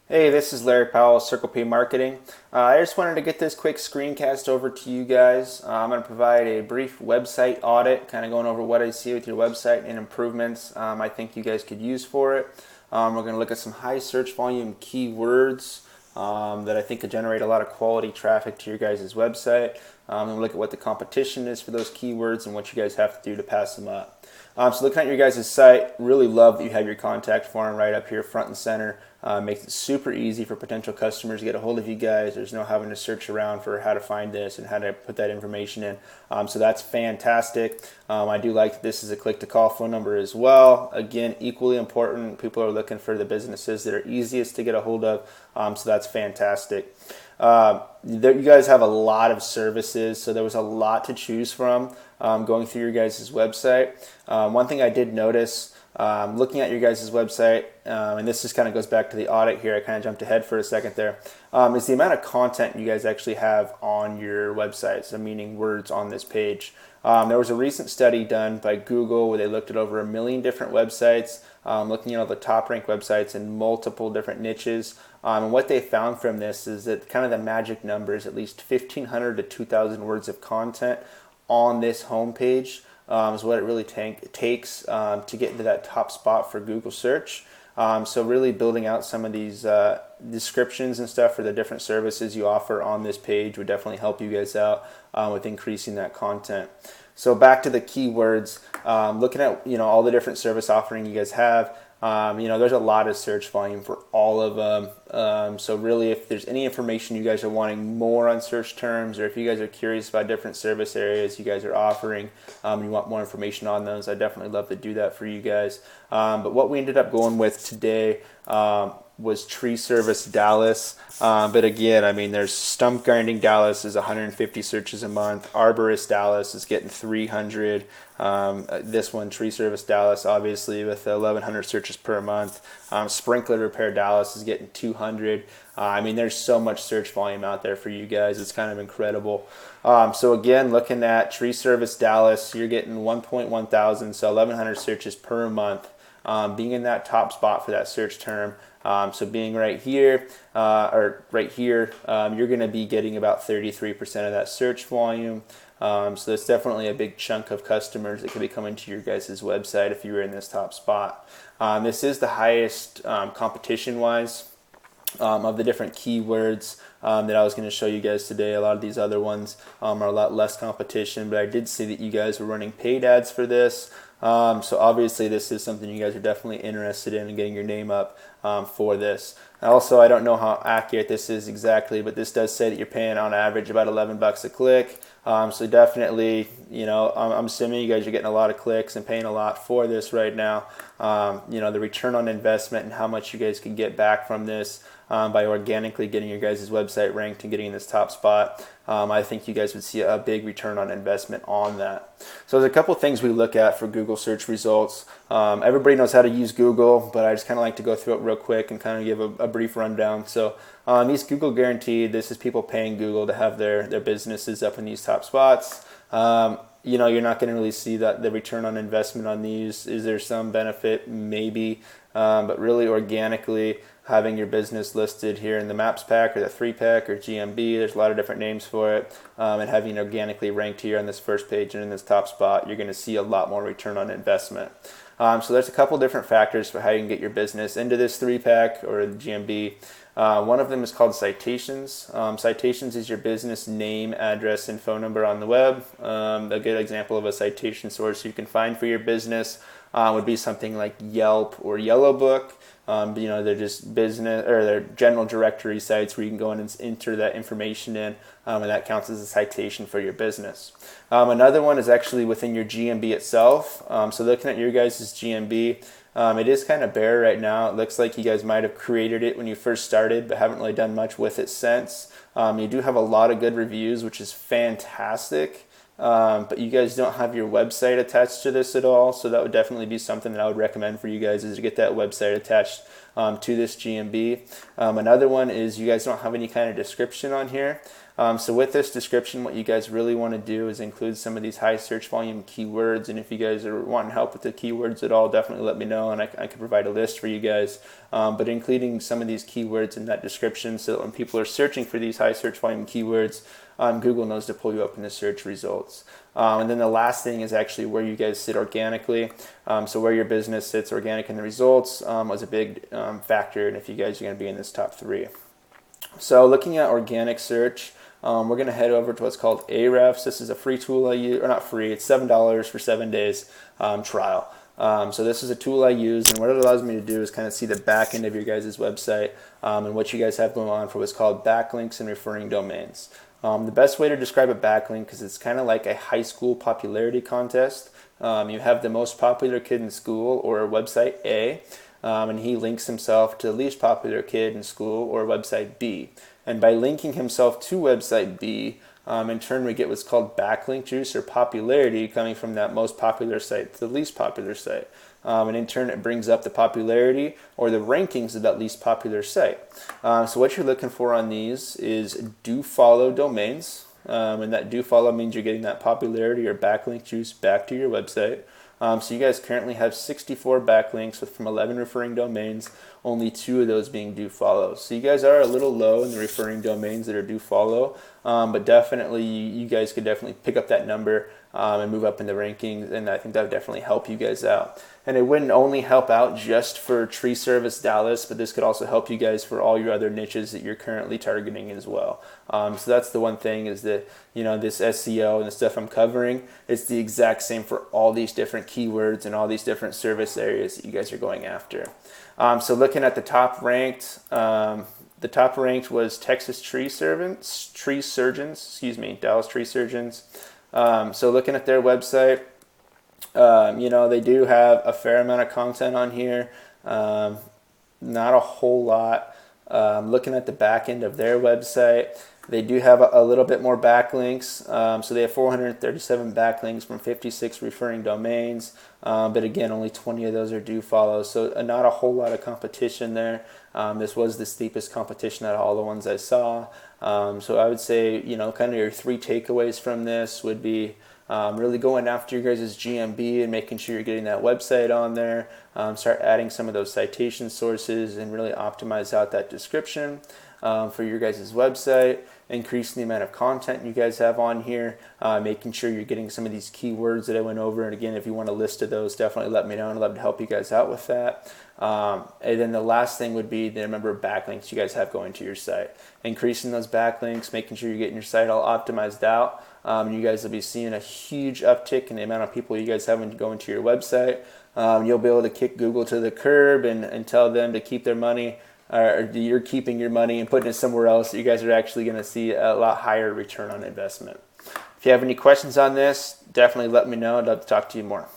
Hey, this is Larry Powell, Circle P Marketing. I just wanted to get this quick screencast over to you guys. I'm going to provide a brief website audit, kind of going over what I see with your website and improvements I think you guys could use for it. We're going to look at some high search volume keywords that I think could generate a lot of quality traffic to your guys' website. And look at what the competition is for those keywords and what you guys have to do to pass them up. So looking at your guys' site, really love that you have your contact form right up here front and center. Makes it super easy for potential customers to get a hold of you guys. There's no having to search around for how to find this and how to put that information in. So that's fantastic. I do like that this is a click-to-call phone number as well. Again, equally important. People are looking for the businesses that are easiest to get a hold of. So that's fantastic. You guys have a lot of services, so there was a lot to choose from going through your guys' website. One thing I did notice looking at your guys' website, and this just kind of goes back to the audit here, I kind of jumped ahead for a second there, is the amount of content you guys actually have on your website, so meaning words on this page. There was a recent study done by Google where they looked at over 1 million different websites, looking at all the top ranked websites in multiple different niches. And what they found from this is that kind of the magic number is at least 1,500 to 2,000 words of content on this homepage. Is what it really takes to get into that top spot for Google search. So really building out some of these descriptions and stuff for the different services you offer on this page would definitely help you guys out with increasing that content. So back to the keywords, looking at all the different service offering you guys have. There's a lot of search volume for all of them. So really, if there's any information you guys are wanting more on search terms, or if you guys are curious about different service areas you guys are offering, you want more information on those, I'd definitely love to do that for you guys. But what we ended up going with today was Tree Service Dallas. But again, I mean, there's Stump Grinding Dallas is 150 searches a month. Arborist Dallas is getting 300. This one, Tree Service Dallas, obviously with 1,100 searches per month. Sprinkler Repair Dallas is getting 200. I mean, there's so much search volume out there for you guys. It's kind of incredible. So again, looking at Tree Service Dallas, you're getting 1.1 thousand, so 1,100 searches per month. Being in that top spot for that search term. So being right here, you're going to be getting about 33% of that search volume. So that's definitely a big chunk of customers that could be coming to your guys' website if you were in this top spot. This is the highest competition-wise of the different keywords that I was going to show you guys today. A lot of these other ones are a lot less competition, but I did see that you guys were running paid ads for this. So obviously this is something you guys are definitely interested in and getting your name up for this. Also, I don't know how accurate this is exactly, but this does say that you're paying on average about $11 a click. So definitely, I'm assuming you guys are getting a lot of clicks and paying a lot for this right now. The return on investment and how much you guys can get back from this by organically getting your guys' website ranked and getting in this top spot. I think you guys would see a big return on investment on that. So there's a couple things we look at for Google search results. Everybody knows how to use Google, but I just kind of like to go through it real quick and kind of give a brief rundown. So these Google Guaranteed, this is people paying Google to have their businesses up in these top spots. You're not going to really see that the return on investment on these. Is there some benefit? Maybe, but really organically having your business listed here in the Maps pack or the 3-pack or GMB, there's a lot of different names for it, and having it organically ranked here on this first page and in this top spot, you're going to see a lot more return on investment. So there's a couple different factors for how you can get your business into this 3-pack or the GMB. One of them is called citations. Citations is your business name, address, and phone number on the web. A good example of a citation source you can find for your business would be something like Yelp or Yellow Book. They're just business or they're general directory sites where you can go in and enter that information in, and that counts as a citation for your business. Another one is actually within your GMB itself. So looking at your guys' GMB, it is kind of bare right now. It looks like you guys might have created it when you first started, but haven't really done much with it since. You do have a lot of good reviews, which is fantastic. But you guys don't have your website attached to this at all, so that would definitely be something that I would recommend for you guys, is to get that website attached to this GMB. Another one is you guys don't have any kind of description on here. So with this description, what you guys really want to do is include some of these high search volume keywords. And if you guys are wanting help with the keywords at all, definitely let me know, and I can provide a list for you guys. But including some of these keywords in that description, so that when people are searching for these high search volume keywords, Google knows to pull you up in the search results. And then the last thing is actually where you guys sit organically. So where your business sits organic in the results was a big factor, and if you guys are going to be in this top 3. So looking at organic search, we're going to head over to what's called Ahrefs. This is a free tool I use, or not free, it's $7 for 7 days trial. So this is a tool I use, and what it allows me to do is kind of see the back end of your guys' website and what you guys have going on for what's called backlinks and referring domains. The best way to describe a backlink is it's kind of like a high school popularity contest. You have the most popular kid in school or website A, and he links himself to the least popular kid in school or website B. And by linking himself to website B, in turn we get what's called backlink juice or popularity coming from that most popular site to the least popular site. And in turn it brings up the popularity or the rankings of that least popular site. So what you're looking for on these is do follow domains. And that do follow means you're getting that popularity or backlink juice back to your website. So you guys currently have 64 backlinks with from 11 referring domains, only 2 of those being do follow. So you guys are a little low in the referring domains that are do follow, but definitely you guys could definitely pick up that number and move up in the rankings, and I think that would definitely help you guys out. And it wouldn't only help out just for Tree Service Dallas, but this could also help you guys for all your other niches that you're currently targeting as well. So that's the one thing is that, you know, this SEO and the stuff I'm covering, it's the exact same for all these different keywords and all these different service areas that you guys are going after. So looking at the top ranked was Texas Tree Surgeons, Dallas Tree Surgeons. So looking at their website, you know, they do have a fair amount of content on here, not a whole lot. Looking at the back end of their website, they do have a little bit more backlinks. So they have 437 backlinks from 56 referring domains, but again, only 20 of those are do follow, so not a whole lot of competition there. This was the steepest competition out of all the ones I saw. So I would say, you know, kind of your 3 takeaways from this would be really going after your guys' GMB and making sure you're getting that website on there. Start adding some of those citation sources and really optimize out that description for your guys' website. Increasing the amount of content you guys have on here, making sure you're getting some of these keywords that I went over. And again, if you want a list of those, definitely let me know, and I'd love to help you guys out with that. And then the last thing would be the number of backlinks you guys have going to your site. Increasing those backlinks, making sure you're getting your site all optimized out. And you guys will be seeing a huge uptick in the amount of people you guys have going to your website. You'll be able to kick Google to the curb and tell them to keep their money, or you're keeping your money and putting it somewhere else. You guys are actually going to see a lot higher return on investment. If you have any questions on this, definitely let me know. I'd love to talk to you more.